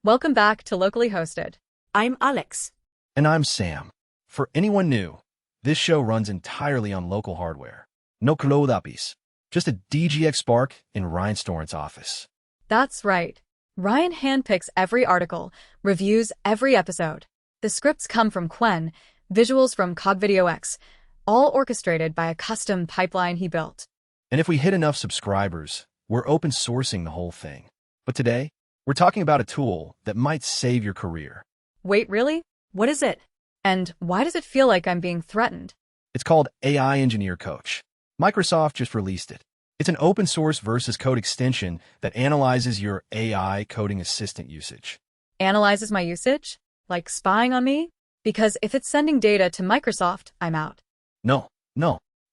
Welcome back to Locally Hosted. I'm Alex. And I'm Sam. For anyone new, this show runs entirely on local hardware. No cloud APIs. Just a DGX Spark in Ryan Storrent's office. That's right. Ryan handpicks every article, reviews every episode. The scripts come from Qwen, visuals from CogVideoX, all orchestrated by a custom pipeline he built. And if we hit enough subscribers, we're open sourcing the whole thing. But today, we're talking about a tool that might save your career. Wait, really? What is it? And why does it feel like I'm being threatened? It's called AI Engineer Coach. Microsoft just released it. It's an open source versus code extension that analyzes your AI coding assistant usage. Analyzes my usage? Like spying on me? Because if it's sending data to Microsoft, I'm out. No.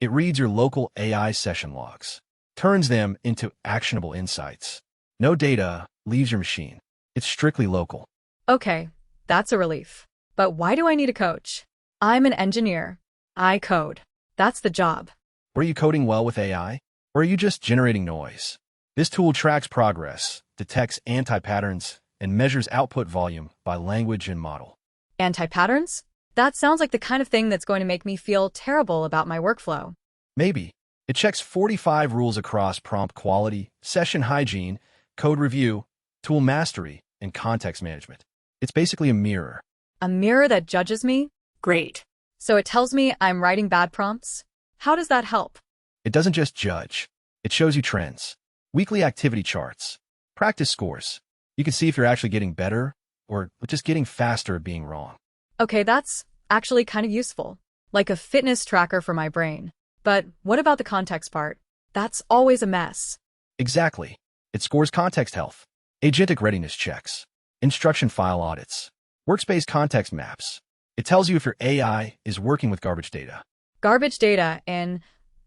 It reads your local AI session logs, turns them into actionable insights. No data leaves your machine. It's strictly local. Okay, that's a relief. But why do I need a coach? I'm an engineer. I code. That's the job. Were you coding well with AI? Or are you just generating noise? This tool tracks progress, detects anti-patterns, and measures output volume by language and model. Anti-patterns? That sounds like the kind of thing that's going to make me feel terrible about my workflow. Maybe. It checks 45 rules across prompt quality, session hygiene, code review, tool mastery, and context management. It's basically a mirror. A mirror that judges me? Great. So it tells me I'm writing bad prompts? How does that help? It doesn't just judge. It shows you trends, weekly activity charts, practice scores. You can see if you're actually getting better or just getting faster at being wrong. Okay, that's actually kind of useful. Like a fitness tracker for my brain. But what about the context part? That's always a mess. Exactly. It scores context health, agentic readiness checks, instruction file audits, workspace context maps. It tells you if your AI is working with garbage data. Garbage data in,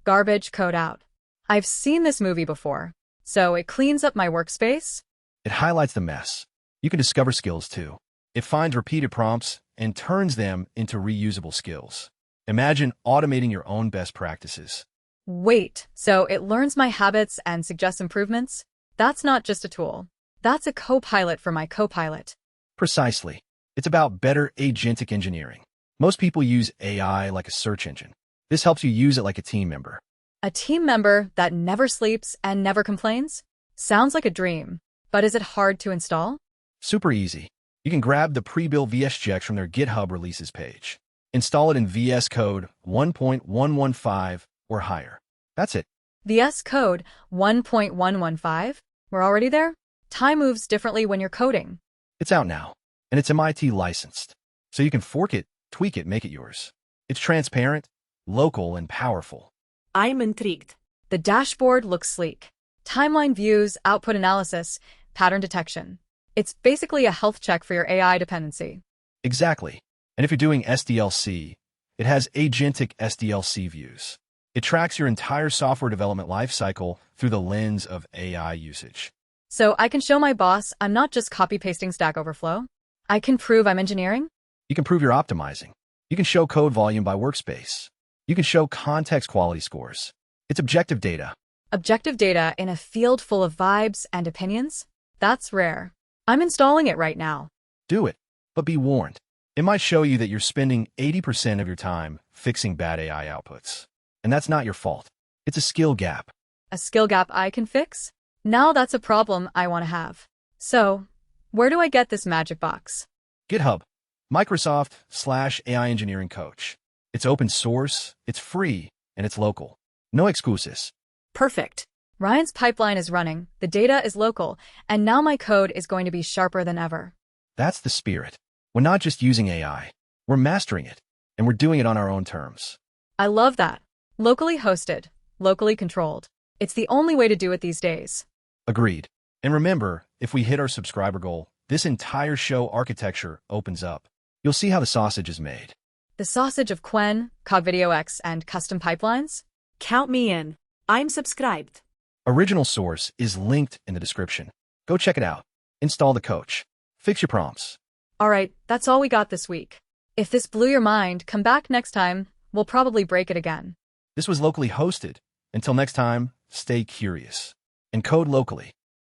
garbage code out. I've seen this movie before. So it cleans up my workspace? It highlights the mess. You can discover skills too. It finds repeated prompts and turns them into reusable skills. Imagine automating your own best practices. Wait, so it learns my habits and suggests improvements? That's not just a tool. That's a co-pilot for my co-pilot. Precisely. It's about better agentic engineering. Most people use AI like a search engine. This helps you use it like a team member. A team member that never sleeps and never complains? Sounds like a dream. But is it hard to install? Super easy. You can grab the pre-built VSGX from their GitHub releases page. Install it in VS Code 1.115 or higher. That's it. VS Code 1.115? We're already there? Time moves differently when you're coding. It's out now, and it's MIT licensed. So you can fork it, tweak it, make it yours. It's transparent, local, and powerful. I'm intrigued. The dashboard looks sleek. Timeline views, output analysis, pattern detection. It's basically a health check for your AI dependency. Exactly. And if you're doing SDLC, it has agentic SDLC views. It tracks your entire software development lifecycle through the lens of AI usage. So I can show my boss I'm not just copy-pasting Stack Overflow. I can prove I'm engineering. You can prove you're optimizing. You can show code volume by workspace. You can show context quality scores. It's objective data. Objective data in a field full of vibes and opinions? That's rare. I'm installing it right now. Do it, but be warned. It might show you that you're spending 80% of your time fixing bad AI outputs. And that's not your fault. It's a skill gap. A skill gap I can fix? Now that's a problem I want to have. So, where do I get this magic box? GitHub, Microsoft/AI Engineering Coach. It's open source, it's free, and it's local. No excuses. Perfect. Ryan's pipeline is running, the data is local, and now my code is going to be sharper than ever. That's the spirit. We're not just using AI. We're mastering it, and we're doing it on our own terms. I love that. Locally hosted, locally controlled. It's the only way to do it these days. Agreed. And remember, if we hit our subscriber goal, this entire show architecture opens up. You'll see how the sausage is made. The sausage of Qwen, CogVideoX, and custom pipelines? Count me in. I'm subscribed. Original source is linked in the description. Go check it out. Install the coach. Fix your prompts. All right, that's all we got this week. If this blew your mind, come back next time. We'll probably break it again. This was locally hosted. Until next time, stay curious and code locally.